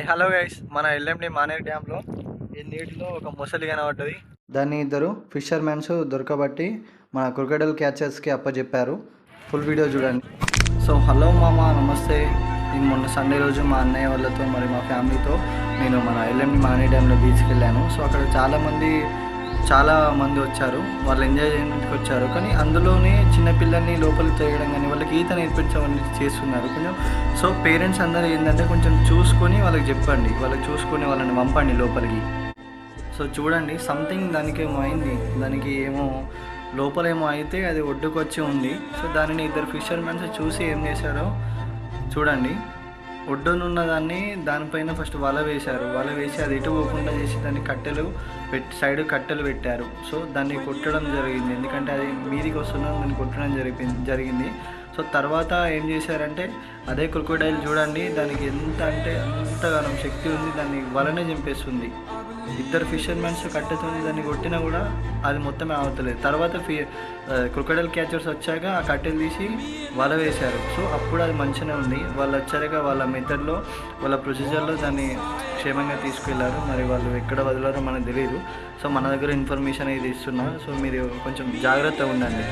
Hello guys, మన LMD Maner డ్యాంలో ఈ నీటిలో ఒక మొసలి కనబడ్డది. దాన్ని ఇద్దరు ఫిషర్మెన్స్ దొరకబట్టి మన క్రొకడైల్ క్యాచర్స్కి అప్పచెప్పారు. ఫుల్ వీడియో చూడండి. సో హలో మామ, నమస్తే. నేను మొన్న సండే రోజు మా అన్నయ్య వాళ్ళతో మరి మా ఫ్యామిలీతో నేను మన ఎల్ఎండి మానేర్ డ్యాంలో బీచ్కి వెళ్ళాను. సో అక్కడ చాలా మంది వచ్చారు. వాళ్ళు ఎంజాయ్ చేయడానికి వచ్చారు. కానీ అందులోనే చిన్నపిల్లల్ని లోపలికి తిరగడం కానీ వాళ్ళకి ఈత నేర్పించమని చేస్తున్నారు కొంచెం. సో పేరెంట్స్ అందరూ ఏంటంటే కొంచెం చూసుకొని వాళ్ళకి చెప్పండి, వాళ్ళకి చూసుకొని వాళ్ళని పంపండి లోపలికి. సో చూడండి, సంథింగ్ దానికి ఏమో అయింది, దానికి ఏమో లోపల ఏమో అయితే అది ఒడ్డుకు వచ్చి ఉంది. సో దానిని ఇద్దరు ఫిషర్మెన్స్ చూసి ఏం చేశారో చూడండి. ఒడ్డునున్న దాన్ని దానిపైన ఫస్ట్ వల వేశారు. వల వేసి అది ఎటు పోకుండా చేసి దాన్ని సైడ్ కట్టెలు పెట్టారు. సో దాన్ని కొట్టడం జరిగింది, ఎందుకంటే అది మీదికి వస్తున్నది, దాన్ని కొట్టడం జరిగింది. సో తర్వాత ఏం చేశారంటే అదే క్రొకోడైల్ చూడండి, దానికి అంతగానం శక్తి ఉంది, దాన్ని వలనే చంపేస్తుంది. ఇద్దరు ఫిషర్మెన్స్ కట్టెతుంది దాన్ని కొట్టినా కూడా అది మొత్తం ఆగుతలేదు. తర్వాత క్రొకోడైల్ క్యాచర్స్ వచ్చాక ఆ కట్టెలు తీసి వల వేశారు. సో అప్పుడు అది మంచిగానే ఉంది. వాళ్ళు వచ్చాక వాళ్ళ మెథడ్లో, వాళ్ళ ప్రొసీజర్లో దాన్ని క్షేమంగా తీసుకెళ్లారు. మరి వాళ్ళు ఎక్కడ వదిలారో మనకు తెలియదు. సో మన దగ్గర ఇన్ఫర్మేషన్ అనేది ఇస్తున్నారు. సో మీరు కొంచెం జాగ్రత్తగా ఉండండి.